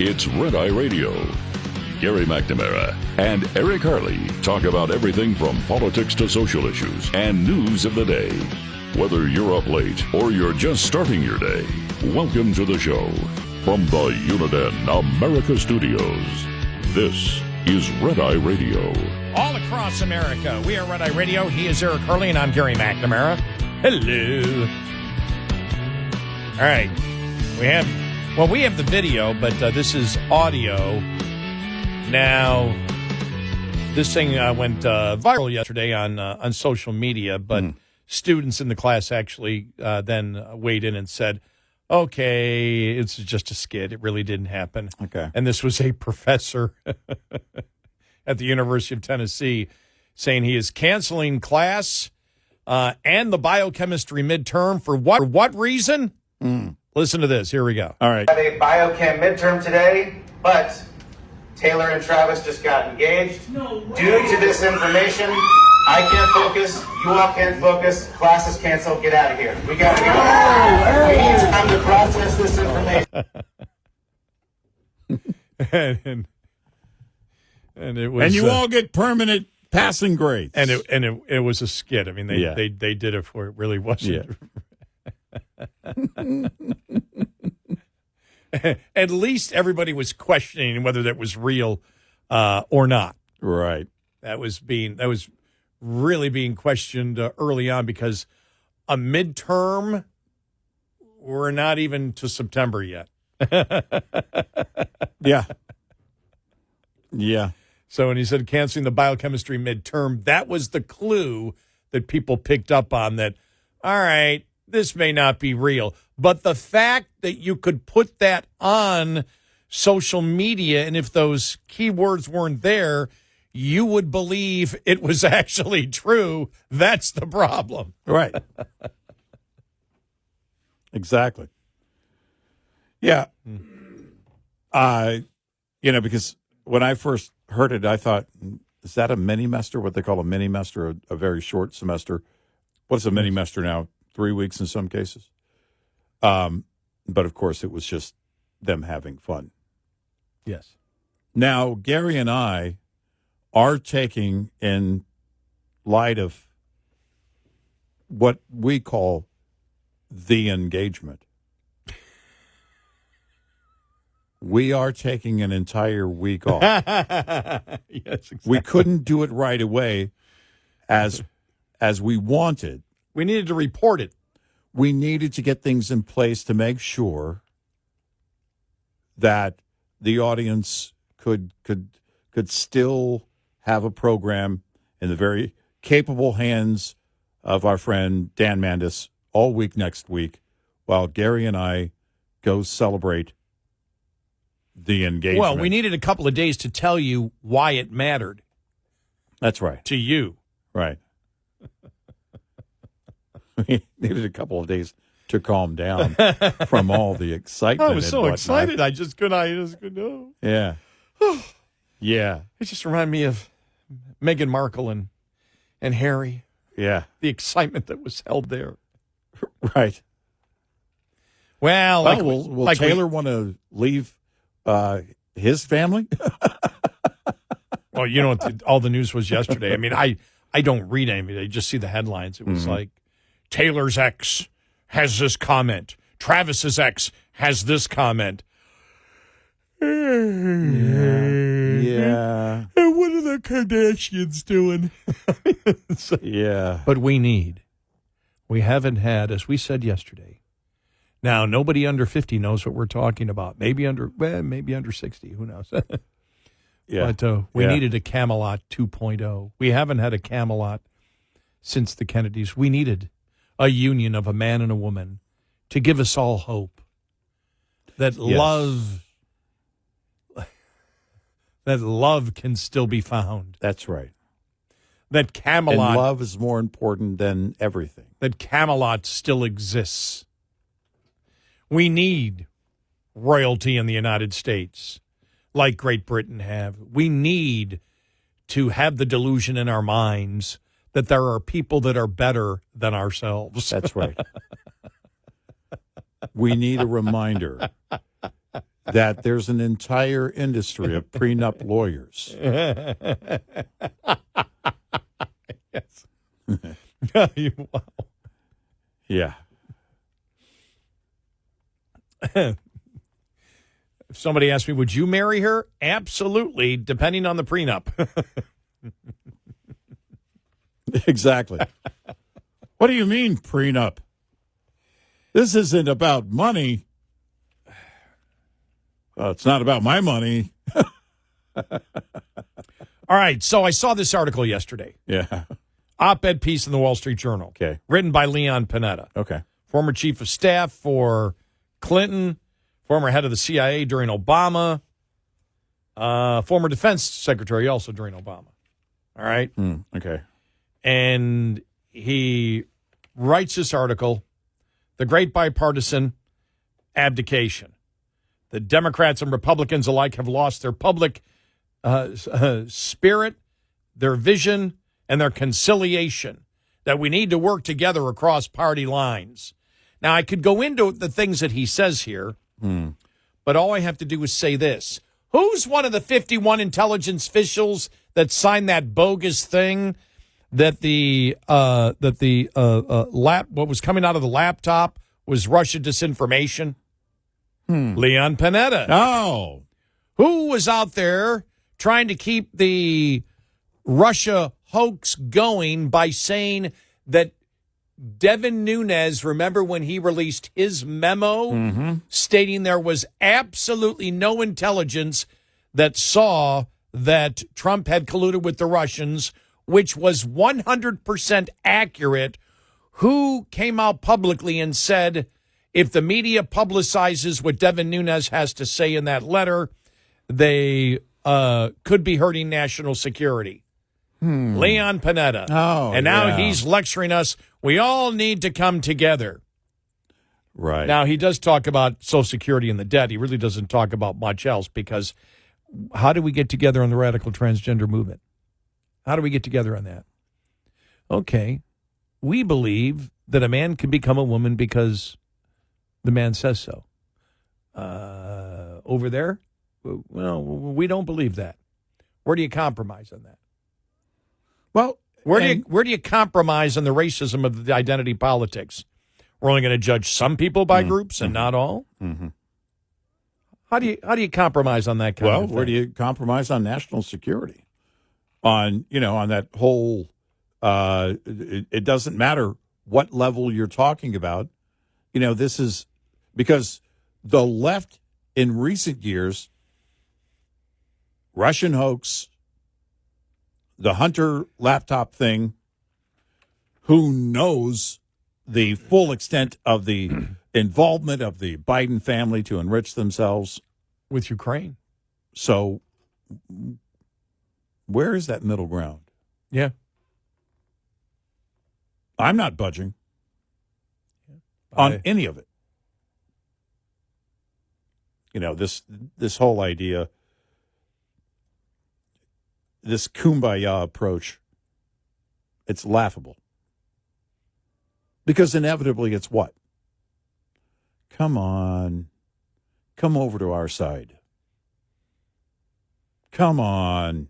It's Red Eye Radio. Gary McNamara and Eric Harley talk about everything from politics to social issues and news of the day. Whether you're up late or you're just starting your day, welcome to the show. From the Uniden America Studios, this is Red Eye Radio. All across America, we are Red Eye Radio. He is Eric Harley, and I'm Gary McNamara. Hello. All right. We have the video, but this is audio. Now, this thing went viral yesterday on social media, but students in the class actually then weighed in and said, okay, it's just a skit. It really didn't happen. Okay. And this was a professor at the University of Tennessee saying he is canceling class and the biochemistry midterm for what reason? Listen to this. Here we go. All right. I have a biochem midterm today, but Taylor and Travis just got engaged. Due to this information, I can't focus. You all can't focus. Class is canceled. Get out of here. We got to go. We need time to process this information. and it was. And you all get permanent passing grades. And it was a skit. I mean, they did it for it really wasn't. Yeah. At least everybody was questioning whether that was real or not. Right. That was really being questioned early on because a midterm, we're not even to September yet. Yeah. Yeah. So when he said canceling the biochemistry midterm, that was the clue that people picked up on that, all right, this may not be real. But the fact that you could put that on social media, and if those keywords weren't there, you would believe it was actually true. That's the problem. Right. Exactly. Yeah. Because when I first heard it, I thought, is that a mini-mester? What they call a mini-mester, a very short semester. What's a mini-mester now? 3 weeks in some cases. But, of course, it was just them having fun. Yes. Now, Gary and I are taking, in light of what we call the engagement, we are taking an entire week off. Yes, exactly. We couldn't do it right away as we wanted. We needed to report it. We needed to get things in place to make sure that the audience could still have a program in the very capable hands of our friend Dan Mandis all week next week, while Gary and I go celebrate the engagement. Well, we needed a couple of days to tell you why it mattered. That's right. To you. Right. We needed a couple of days to calm down from all the excitement. I was so excited. I just couldn't. Oh. Yeah. Yeah. It just reminded me of Meghan Markle and Harry. Yeah. The excitement that was held there. Right. Well, will Taylor want to leave his family? Well, you know what all the news was yesterday. I mean, I don't read any of it. I just see the headlines. It was like, Taylor's ex has this comment. Travis's ex has this comment. Yeah. And what are the Kardashians doing? Yeah. But we haven't had, as we said yesterday. Now, nobody under 50 knows what we're talking about. Maybe under 60. Who knows? Yeah. But we needed a Camelot 2.0. We haven't had a Camelot since the Kennedys. We needed a union of a man and a woman to give us all hope that love can still be found. That's right. That Camelot... And love is more important than everything. That Camelot still exists. We need royalty in the United States, like Great Britain have. We need to have the delusion in our minds that there are people that are better than ourselves. That's right. We need a reminder that there's an entire industry of prenup lawyers. Yes. Wow. Yeah. If somebody asked me, would you marry her? Absolutely, depending on the prenup. Exactly. What do you mean prenup? This isn't about money. It's not about my money. All right, so I saw this article yesterday. Yeah. Op-ed piece in the Wall Street Journal. Okay. Written by Leon Panetta. Okay. Former chief of staff for Clinton, former head of the CIA during Obama, former defense secretary also during Obama. All right? Okay. And he writes this article, The Great Bipartisan Abdication. The Democrats and Republicans alike have lost their public spirit, their vision, and their conciliation, that we need to work together across party lines. Now, I could go into the things that he says here, but all I have to do is say this. Who's one of the 51 intelligence officials that signed that bogus thing that what was coming out of the laptop was Russia disinformation? Leon Panetta. Oh. Who was out there trying to keep the Russia hoax going by saying that Devin Nunes, remember when he released his memo stating there was absolutely no intelligence that saw that Trump had colluded with the Russians, which was 100% accurate. Who came out publicly and said, if the media publicizes what Devin Nunes has to say in that letter, they could be hurting national security? Leon Panetta. Oh, and now yeah. he's lecturing us. We all need to come together. Right. Now, he does talk about Social Security and the debt. He really doesn't talk about much else, because how do we get together on the radical transgender movement? How do we get together on that? Okay. We believe that a man can become a woman because the man says so. Over there, well, we don't believe that. Where do you compromise on that? Well, Where do you compromise on the racism of the identity politics? We're only going to judge some people by groups and not all. How do you compromise on that kind of thing? where do you compromise on national security? On that whole, it doesn't matter what level you're talking about. This is because the left in recent years, Russian hoax, the Hunter laptop thing, who knows the full extent of the involvement of the Biden family to enrich themselves with Ukraine? So where is that middle ground? Yeah. I'm not budging on any of it. This whole idea, this kumbaya approach, it's laughable. Because inevitably it's what? Come on. Come over to our side. Come on.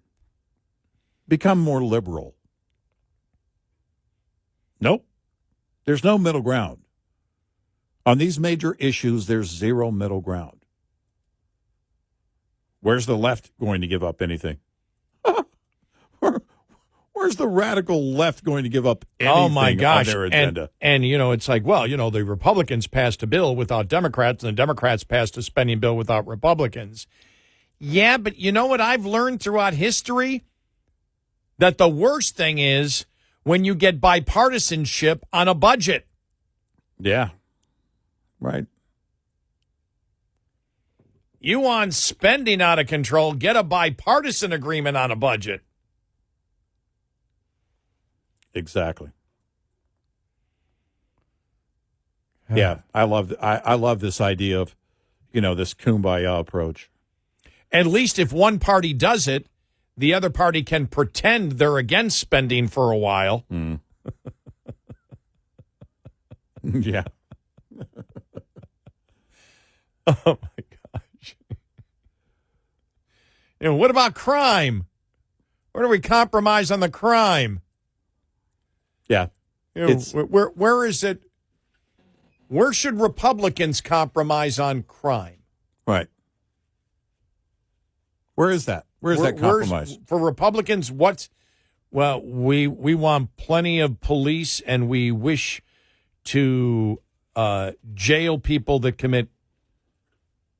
Become more liberal. Nope. There's no middle ground. On these major issues, there's zero middle ground. Where's the left going to give up anything? Where's the radical left going to give up anything oh my gosh. on their agenda? And it's like, well, the Republicans passed a bill without Democrats, and the Democrats passed a spending bill without Republicans. Yeah, but you know what I've learned throughout history? That the worst thing is when you get bipartisanship on a budget. Yeah. Right. You want spending out of control, get a bipartisan agreement on a budget. Exactly. Yeah, I love this idea of, this kumbaya approach. At least if one party does it, the other party can pretend they're against spending for a while. Yeah. Oh, my gosh. What about crime? Where do we compromise on the crime? Yeah. Where is it? Where should Republicans compromise on crime? Right. Where is that? Where's that compromise? For Republicans, we want plenty of police, and we wish to jail people that commit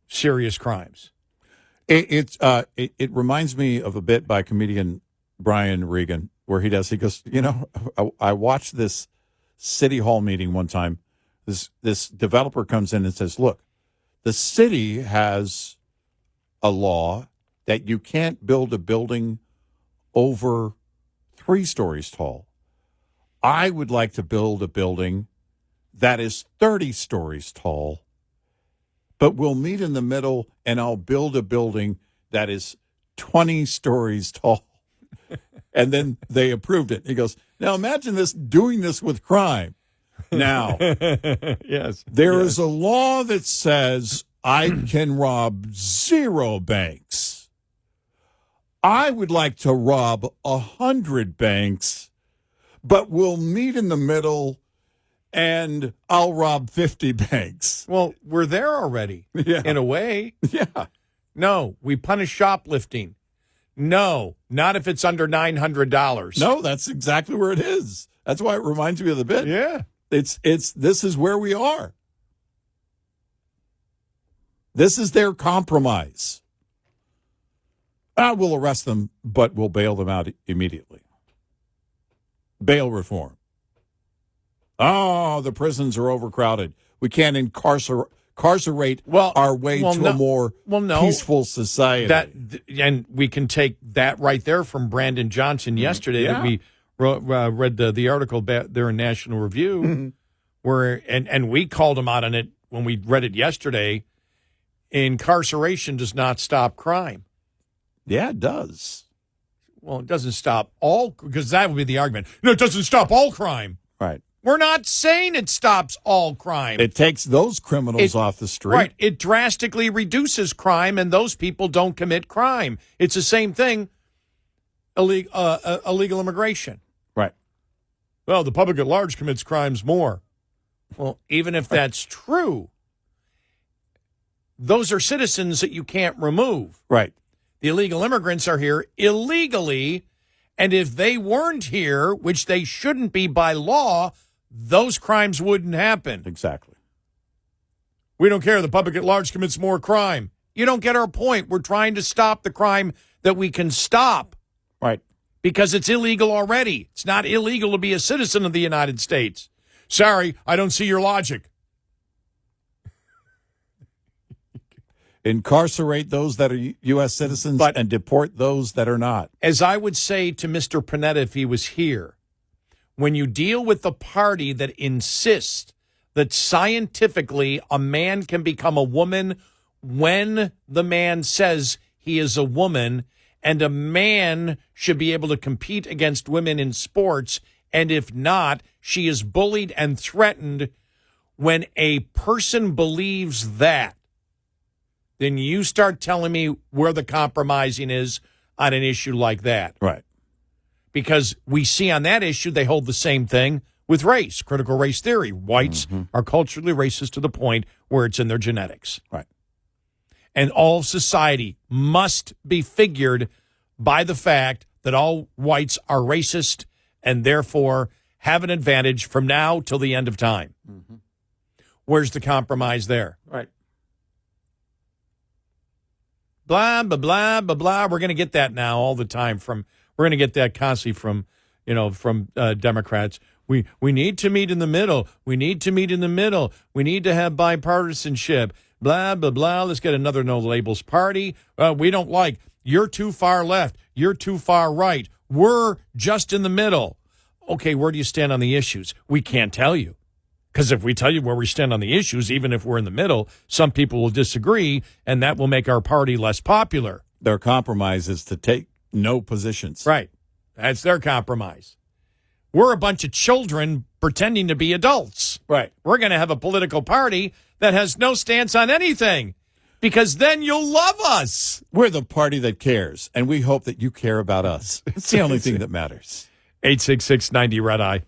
serious crimes. It reminds me of a bit by comedian Brian Regan where he goes, I watched this city hall meeting one time. This developer comes in and says, look, the city has a law that you can't build a building over 3 stories tall. I would like to build a building that is 30 stories tall, but we'll meet in the middle and I'll build a building that is 20 stories tall. And then they approved it. He goes, now imagine doing this with crime. Now, yes, there is a law that says I can rob 0 banks. I would like to rob 100 banks, but we'll meet in the middle and I'll rob 50 banks. Well, we're there already, in a way. Yeah. No, we punish shoplifting. No, not if it's under $900. No, that's exactly where it is. That's why it reminds me of the bit. Yeah. This is where we are. This is their compromise. We'll arrest them, but we'll bail them out immediately. Bail reform. Oh, the prisons are overcrowded. We can't incarcerate our way to a more peaceful society. And we can take that right there from Brandon Johnson yesterday that we read the article there in National Review, where and we called him out on it when we read it yesterday. Incarceration does not stop crime. Yeah, it does. Well, it doesn't stop all, because that would be the argument. No, it doesn't stop all crime. Right. We're not saying it stops all crime. It takes those criminals off the street. Right. It drastically reduces crime, and those people don't commit crime. It's the same thing, illegal immigration. Right. Well, the public at large commits crimes more. Well, even if that's true, those are citizens that you can't remove. Right. The illegal immigrants are here illegally, and if they weren't here, which they shouldn't be by law, those crimes wouldn't happen. Exactly. We don't care. The public at large commits more crime. You don't get our point. We're trying to stop the crime that we can stop. Right. Because it's illegal already. It's not illegal to be a citizen of the United States. Sorry, I don't see your logic. Incarcerate those that are U.S. citizens and deport those that are not. As I would say to Mr. Panetta if he was here, when you deal with the party that insists that scientifically a man can become a woman when the man says he is a woman, and a man should be able to compete against women in sports, and if not, she is bullied and threatened, when a person believes that, then you start telling me where the compromising is on an issue like that. Right. Because we see on that issue, they hold the same thing with race, critical race theory. Whites are culturally racist to the point where it's in their genetics. Right. And all of society must be figured by the fact that all whites are racist and therefore have an advantage from now till the end of time. Mm-hmm. Where's the compromise there? Right. Blah, blah, blah, blah, blah. We're going to get that now all the time we're going to get that constantly from Democrats. We need to meet in the middle. We need to meet in the middle. We need to have bipartisanship. Blah, blah, blah. Let's get another no labels party. We don't like, you're too far left. You're too far right. We're just in the middle. Okay, where do you stand on the issues? We can't tell you. Because if we tell you where we stand on the issues, even if we're in the middle, some people will disagree, and that will make our party less popular. Their compromise is to take no positions. Right. That's their compromise. We're a bunch of children pretending to be adults. Right. We're going to have a political party that has no stance on anything. because then you'll love us. We're the party that cares, and we hope that you care about us. It's the only thing that matters. 866-90 Red Eye.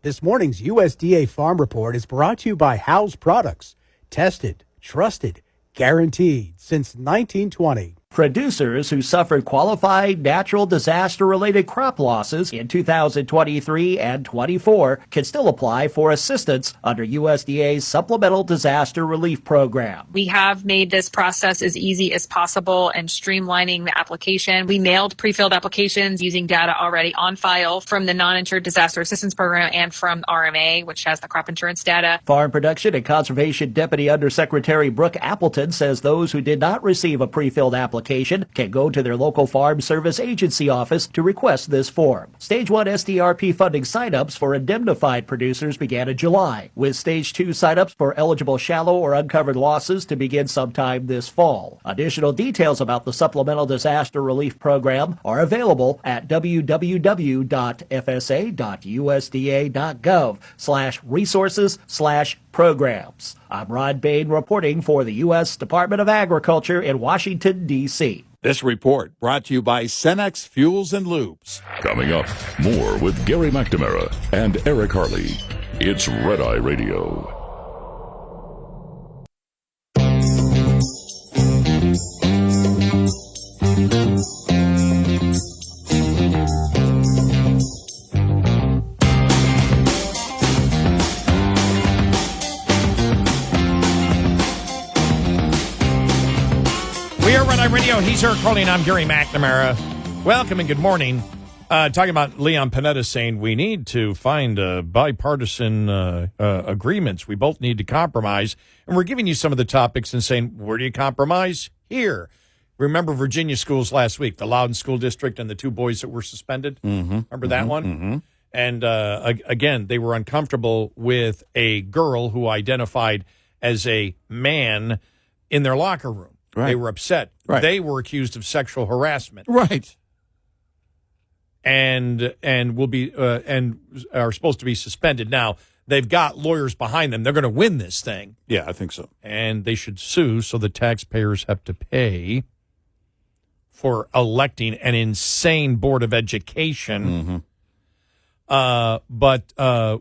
This morning's USDA Farm Report is brought to you by House Products. Tested, trusted, guaranteed since 1920. Producers who suffered qualified natural disaster-related crop losses in 2023 and 24 can still apply for assistance under USDA's Supplemental Disaster Relief Program. We have made this process as easy as possible and streamlining the application. We mailed pre-filled applications using data already on file from the Non-Insured Disaster Assistance Program and from RMA, which has the crop insurance data. Farm Production and Conservation Deputy Undersecretary Brooke Appleton says those who did not receive a pre-filled application can go to their local Farm Service Agency office to request this form. Stage 1 SDRP funding sign-ups for indemnified producers began in July, with Stage 2 sign-ups for eligible shallow or uncovered losses to begin sometime this fall. Additional details about the Supplemental Disaster Relief Program are available at www.fsa.usda.gov/resources/programs. I'm Rod Bain reporting for the U.S. Department of Agriculture in Washington, D.C. This report brought to you by Cenex Fuels and Lubes. Coming up, more with Gary McNamara and Eric Harley. It's Red Eye Radio. Radio. He's Eric Harley, and I'm Gary McNamara. Welcome and good morning. Talking about Leon Panetta saying we need to find bipartisan agreements. We both need to compromise. And we're giving you some of the topics and saying, where do you compromise? Here. Remember Virginia schools last week, the Loudoun School District and the two boys that were suspended? Remember that one? Mm-hmm. And again, they were uncomfortable with a girl who identified as a man in their locker room. Right. They were upset. Right. They were accused of sexual harassment. Right. And will be and are supposed to be suspended. Now, they've got lawyers behind them. They're going to win this thing. Yeah, I think so. And they should sue so the taxpayers have to pay for electing an insane board of education. But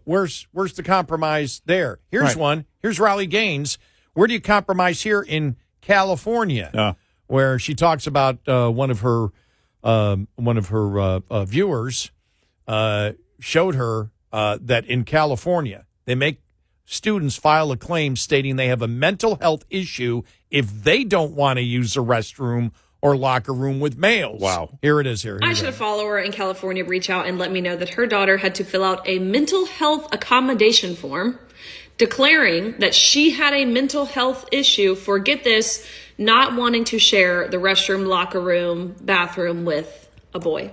where's the compromise there? Here's one. Here's Raleigh Gaines. Where do you compromise here in California, where she talks about one of her viewers showed her that in California they make students file a claim stating they have a mental health issue if they don't want to use a restroom or locker room with males. Wow. Here it is. Here I should a follower in California reach out and let me know that her daughter had to fill out a mental health accommodation form declaring that she had a mental health issue for, get this, not wanting to share the restroom, locker room, bathroom with a boy.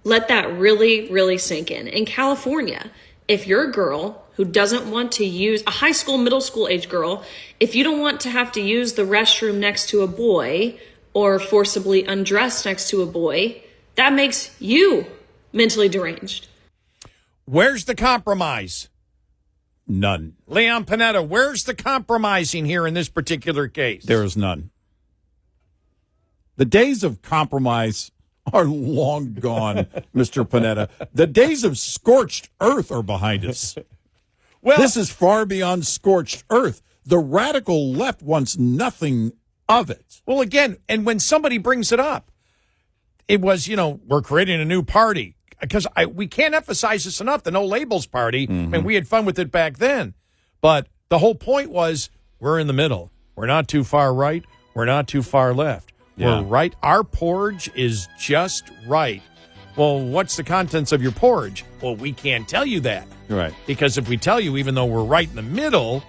Let that really, really sink in. In California, if you're a girl who doesn't want to use, a high school, middle school age girl, if you don't want to have to use the restroom next to a boy or forcibly undress next to a boy, that makes you mentally deranged. Where's the compromise? None. Leon Panetta, where's the compromising here in this particular case? There is none. The days of compromise are long gone, Mr. Panetta. The days of scorched earth are behind us. Well, this is far beyond scorched earth. The radical left wants nothing of it. Well, again, and when somebody brings it up, it was, we're creating a new party. Because we can't emphasize this enough, the No Labels Party, and we had fun with it back then. But the whole point was we're in the middle. We're not too far right. We're not too far left. Yeah. We're right. Our porridge is just right. Well, what's the contents of your porridge? Well, we can't tell you that. Right. Because if we tell you, even though we're right in the middle,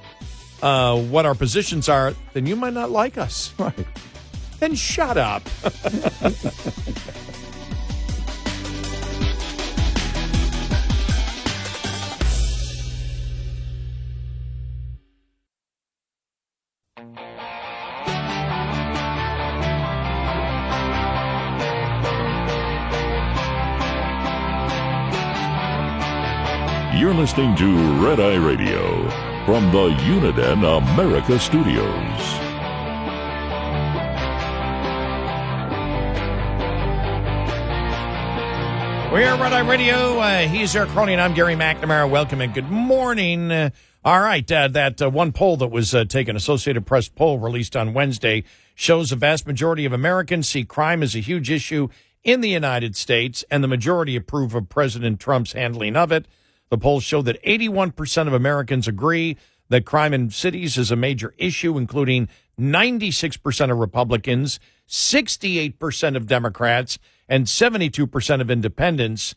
what our positions are, then you might not like us. Right. Then shut up. You're listening to Red Eye Radio from the Uniden America Studios. We are Red Eye Radio. He's Eric Harley, and I'm Gary McNamara. Welcome and good morning. All right, that one poll that was taken, Associated Press poll released on Wednesday, shows a vast majority of Americans see crime as a huge issue in the United States, and the majority approve of President Trump's handling of it. The polls show that 81% of Americans agree that crime in cities is a major issue, including 96% of Republicans, 68% of Democrats, and 72% of independents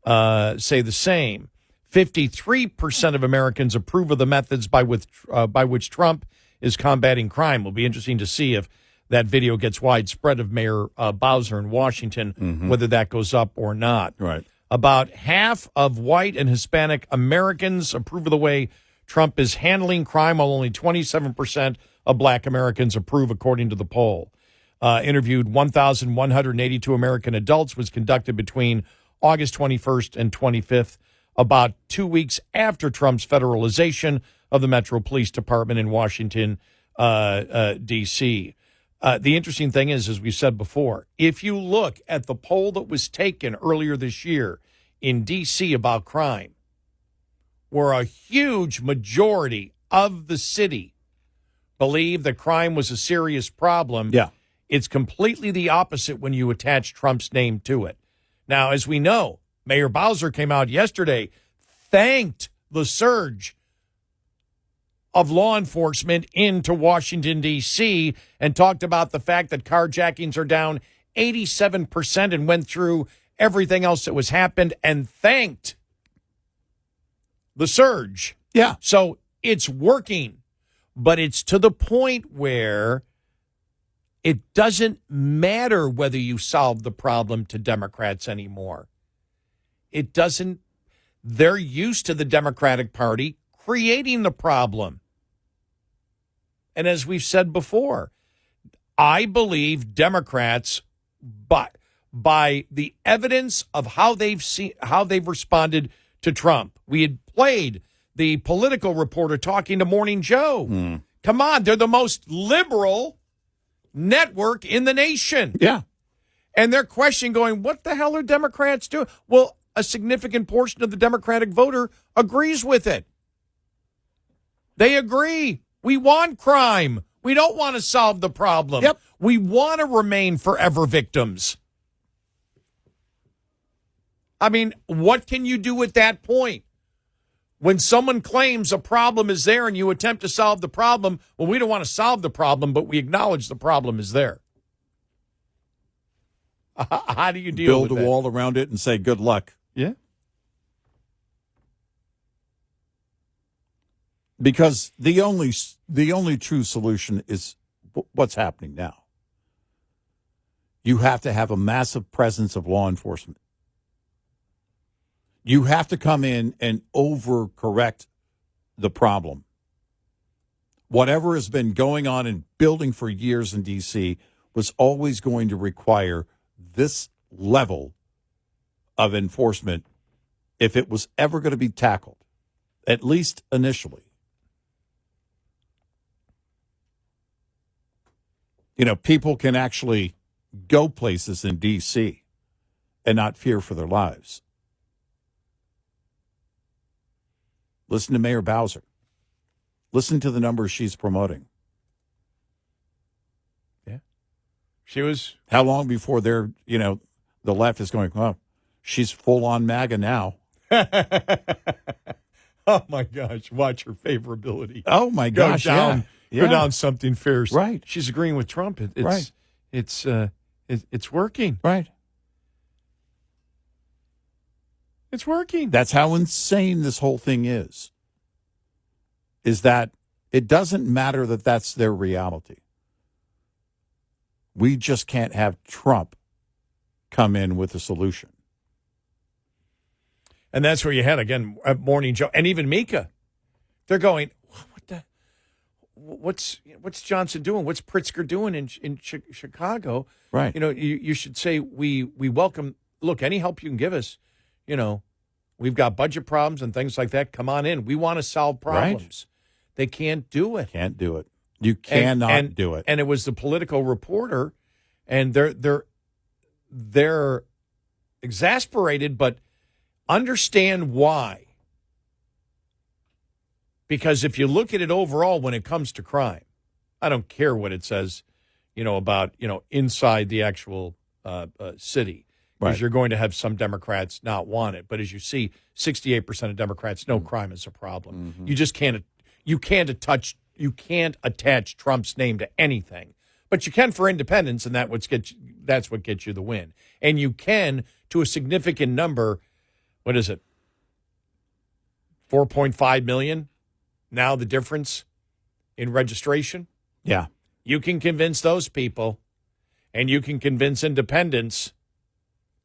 say the same. 53% of Americans approve of the methods by which Trump is combating crime. Will be interesting to see if that video gets widespread of Mayor Bowser in Washington, whether that goes up or not. Right. About half of white and Hispanic Americans approve of the way Trump is handling crime, while only 27% of black Americans approve, according to the poll. Interviewed 1,182 American adults, was conducted between August 21st and 25th, about 2 weeks after Trump's federalization of the Metro Police Department in Washington, D.C. The interesting thing is, as we said before, if you look at the poll that was taken earlier this year in D.C. about crime, where a huge majority of the city believed that crime was a serious problem, it's completely the opposite when you attach Trump's name to it. Now, as we know, Mayor Bowser came out yesterday, thanked the surge of law enforcement into Washington, D.C., and talked about the fact that carjackings are down 87% and went through everything else that was happened and thanked the surge. Yeah. So it's working, but it's to the point where it doesn't matter whether you solve the problem to Democrats anymore. It doesn't. They're used to the Democratic Party creating the problem. And as we've said before, I believe Democrats, but by the evidence of how they've responded to Trump. We had played the political reporter talking to Morning Joe. Come on, they're the most liberal network in the nation. Yeah. And they're questioning, going, what the hell are Democrats doing? Well, a significant portion of the Democratic voter agrees with it. They agree. We want crime. We don't want to solve the problem. Yep. We want to remain forever victims. I mean, what can you do at that point? When someone claims a problem is there and you attempt to solve the problem, well, we don't want to solve the problem, but we acknowledge the problem is there. How do you deal with that? Build a wall around it and say, good luck. Yeah. Because the only true solution is what's happening now. You have to have a massive presence of law enforcement. You have to come in and overcorrect the problem. Whatever has been going on and building for years in D.C. was always going to require this level of enforcement if it was ever going to be tackled, at least initially. You know, people can actually go places in D.C. and not fear for their lives. Listen to Mayor Bowser. Listen to the numbers she's promoting. Yeah. She was. How long before they're, the left is going, oh, she's full on MAGA now. Oh, my gosh. Watch her favorability. Oh, my gosh. Go down, yeah. Go down something fierce. Right. She's agreeing with Trump. Right. It's working. Right. It's working. That's how insane this whole thing is that it doesn't matter that that's their reality. We just can't have Trump come in with a solution. And that's where you had, again, Morning Joe, and even Mika. They're going, what's Johnson doing? What's Pritzker doing in Chicago? Right. You should say we welcome, look, any help you can give us. We've got budget problems and things like that. Come on in. We want to solve problems. Right. They can't do it. Can't do it. You cannot do it. And it was the political reporter, and exasperated, but understand why. Because if you look at it overall when it comes to crime, I don't care what it says, about, inside the actual city. Because Right. you're going to have some Democrats not want it. But as you see, 68% of Democrats know crime is a problem. Mm-hmm. You just can't attach Trump's name to anything. But you can for independents, and that's what gets you the win. And you can, to a significant number, what is it? 4.5 million? Now the difference in registration? Yeah. You can convince those people, and you can convince independents.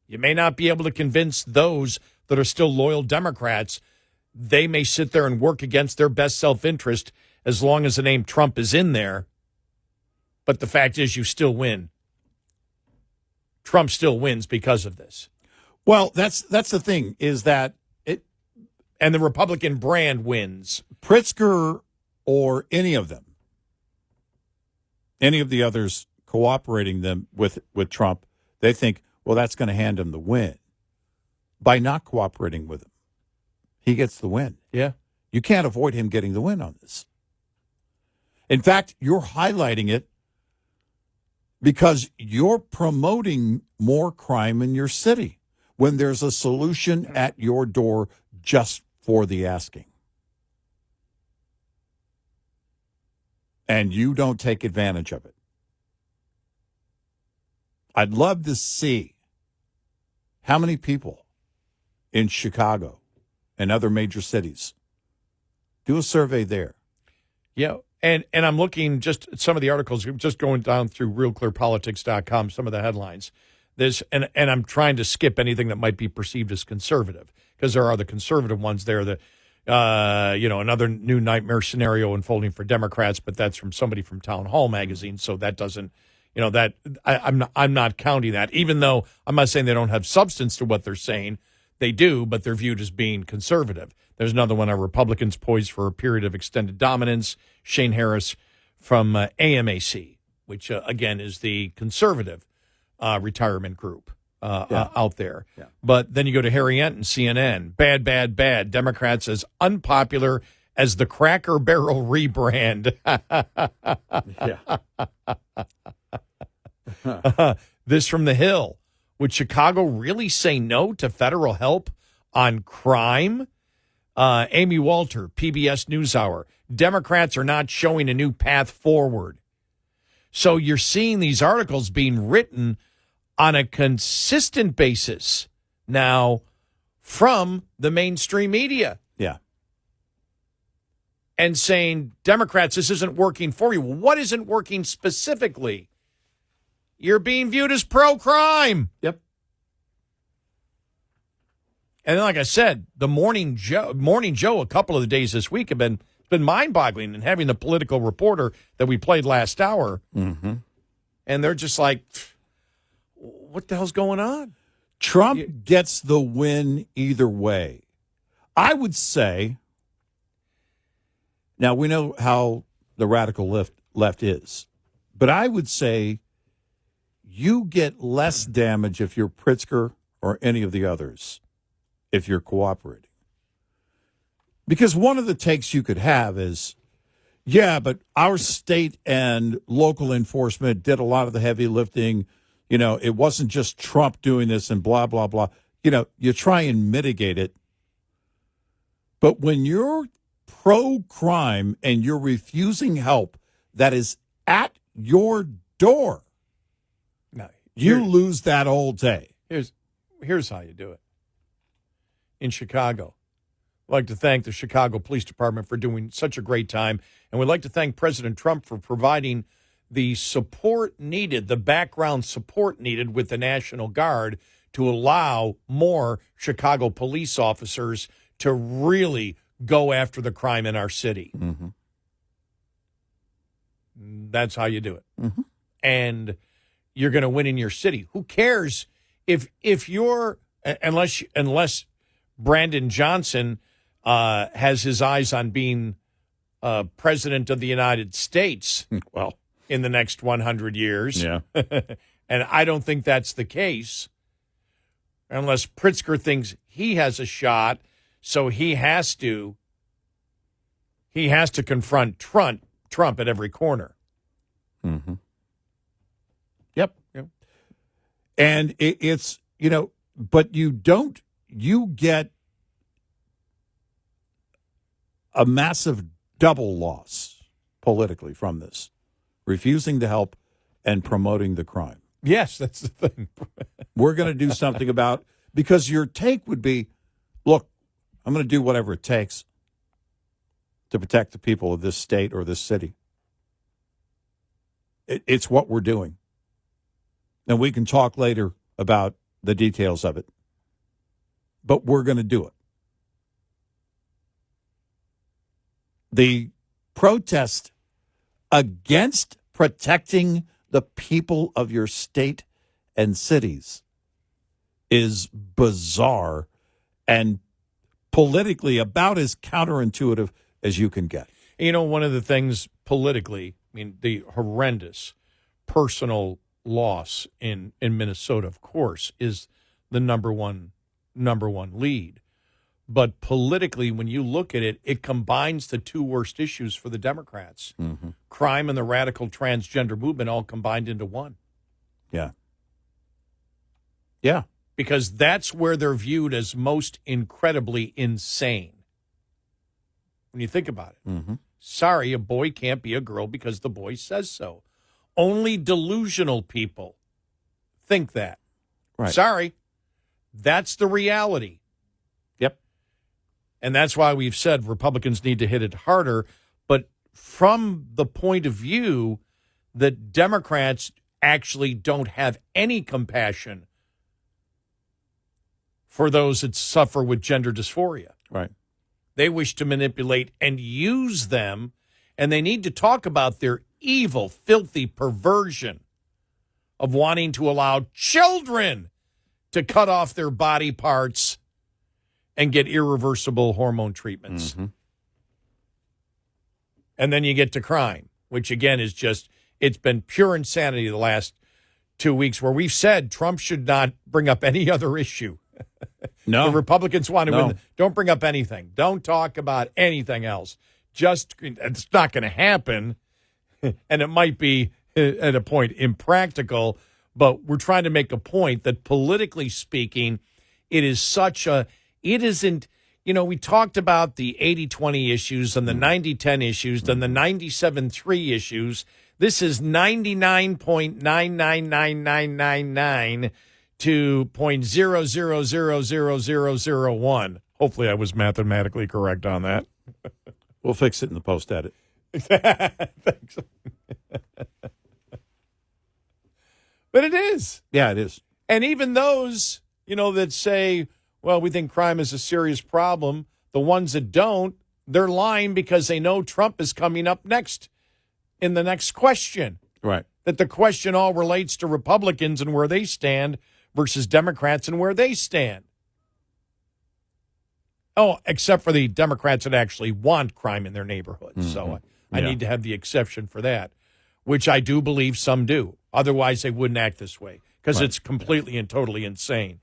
You may not be able to convince those that are still loyal Democrats. They may sit there and work against their best self-interest as long as the name Trump is in there. But the fact is you still win. Trump still wins because of this. Well, that's the thing, is that And the Republican brand wins. Pritzker or any of them, any of the others cooperating them with Trump, they think, well, that's going to hand him the win. By not cooperating with him, he gets the win. Yeah. You can't avoid him getting the win on this. In fact, you're highlighting it because you're promoting more crime in your city when there's a solution at your door just for the asking. And you don't take advantage of it. I'd love to see how many people in Chicago and other major cities do a survey there. Yeah. And I'm looking just at some of the articles, just going down through realclearpolitics.com, some of the headlines. And I'm trying to skip anything that might be perceived as conservative, because there are the conservative ones there that, another new nightmare scenario unfolding for Democrats, but that's from somebody from Town Hall magazine. So that doesn't, I'm not counting that, even though I'm not saying they don't have substance to what they're saying. They do, but they're viewed as being conservative. There's another one, Republicans poised for a period of extended dominance. Shane Harris from AMAC, which, again, is the conservative retirement group out there. Yeah. But then you go to Harry Enton, CNN. Bad, bad, bad. Democrats as unpopular as the Cracker Barrel rebrand. Yeah. This from The Hill. Would Chicago really say no to federal help on crime? Amy Walter, PBS NewsHour. Democrats are not showing a new path forward. So you're seeing these articles being written on a consistent basis now from the mainstream media. Yeah. And saying, Democrats, this isn't working for you. Well, what isn't working specifically? You're being viewed as pro-crime. Yep. And then, like I said, the Morning Joe, a couple of the days this week have been mind-boggling, and having the political reporter that we played last hour, Mm-hmm. and they're just like, what the hell's going on? Trump gets the win either way. I would say, now we know how the radical left is, but I would say you get less damage if you're Pritzker or any of the others if you're cooperating. Because one of the takes you could have is, yeah, but our state and local enforcement did a lot of the heavy lifting. It wasn't just Trump doing this and blah, blah, blah. You try and mitigate it. But when you're pro-crime and you're refusing help that is at your door, No, you lose that all day. Here's how you do it. In Chicago, I'd like to thank the Chicago Police Department for doing such a great time, and we'd like to thank President Trump for providing the support needed, the background support needed with the National Guard to allow more Chicago police officers to really go after the crime in our city. Mm-hmm. That's how you do it. Mm-hmm. And you're going to win in your city. Who cares if you're, unless Brandon Johnson has his eyes on being president of the United States, Well, in the next 100 years. yeah. And I don't think that's the case. unless Pritzker thinks he has a shot, so he has to confront Trump at every corner. Mm-hmm. Yep. And it's, but you get a massive double loss politically from this, refusing to help and promoting the crime. Yes, that's the thing. We're going to do something about, because your take would be, look, I'm going to do whatever it takes to protect the people of this state or this city. It's what we're doing. And we can talk later about the details of it. But we're going to do it. The protest against protecting the people of your state and cities is bizarre and politically about as counterintuitive as you can get. One of the things politically, the horrendous personal loss in Minnesota, of course, is the number one lead. But politically, when you look at it, it combines the two worst issues for the Democrats. Mm-hmm. Crime and the radical transgender movement all combined into one. Yeah. Because that's where they're viewed as most incredibly insane. When you think about it. Mm-hmm. Sorry, a boy can't be a girl because the boy says so. Only delusional people think that. Right. Sorry. That's the reality. Yep. And that's why we've said Republicans need to hit it harder. But from the point of view that Democrats actually don't have any compassion for those that suffer with gender dysphoria. Right. They wish to manipulate and use them, and they need to talk about their evil, filthy perversion of wanting to allow children to cut off their body parts and get irreversible hormone treatments. Mm-hmm. And then you get to crime, which, again, is just, it's been pure insanity the last 2 weeks, where we've said Trump should not bring up any other issue. No. The Republicans want to No. win. Don't bring up anything. Don't talk about anything else. It's not going to happen, and it might be, at a point, impractical, but we're trying to make a point that, politically speaking, it isn't, we talked about the 80-20 issues and the 90-10 issues and the 97-3 issues. This is 99.99999 to 0.000001. Hopefully I was mathematically correct on that. We'll fix it in the post-edit. Thanks. But it is. Yeah, it is. And even those, that say, well, we think crime is a serious problem, the ones that don't, they're lying because they know Trump is coming up next in the next question. Right. That the question all relates to Republicans and where they stand versus Democrats and where they stand. Oh, except for the Democrats that actually want crime in their neighborhoods. Mm-hmm. So I need to have the exception for that, which I do believe some do. Otherwise, they wouldn't act this way because it's completely and totally insane.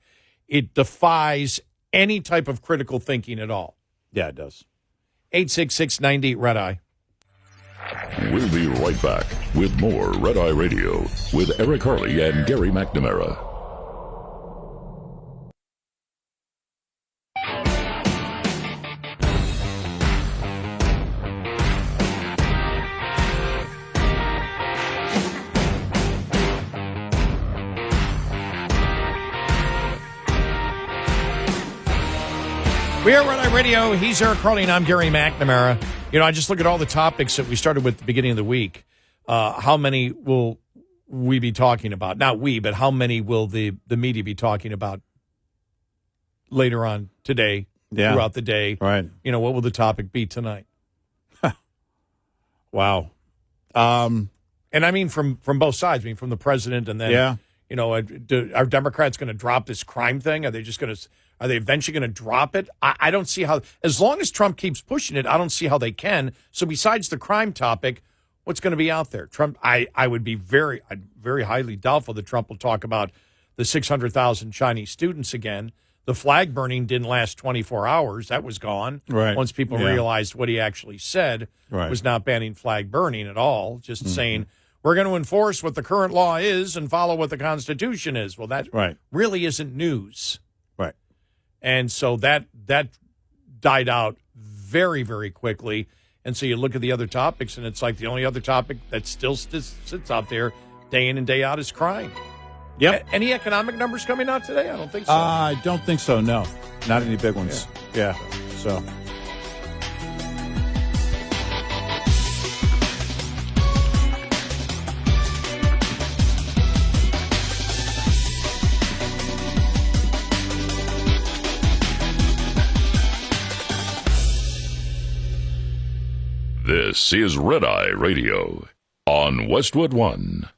It defies any type of critical thinking at all. Yeah, it does. 866-98 Red Eye. We'll be right back with more Red Eye Radio with Eric Harley and Gary McNamara. We are Red Eye Radio. He's Eric Harley, and I'm Gary McNamara. I just look at all the topics that we started with at the beginning of the week. How many will we be talking about? Not we, but how many will the media be talking about later on today, throughout the day? Right. What will the topic be tonight? Wow. And I mean from both sides. I mean from the president and then, are Democrats going to drop this crime thing? Are they eventually going to drop it? I don't see how, as long as Trump keeps pushing it, I don't see how they can. So besides the crime topic, what's going to be out there? Trump, I would be very highly doubtful that Trump will talk about the 600,000 Chinese students again. The flag burning didn't last 24 hours. That was gone. Right. Once people realized what he actually said was not banning flag burning at all, just saying, we're going to enforce what the current law is and follow what the Constitution is. Well, that really isn't news. Right. And so that died out very, very quickly. And so you look at the other topics, and it's like the only other topic that still sits out there day in and day out is crime. Yep. Any economic numbers coming out today? I don't think so. I don't think so, no. Not any big ones. Yeah. So. This is Red Eye Radio on Westwood One.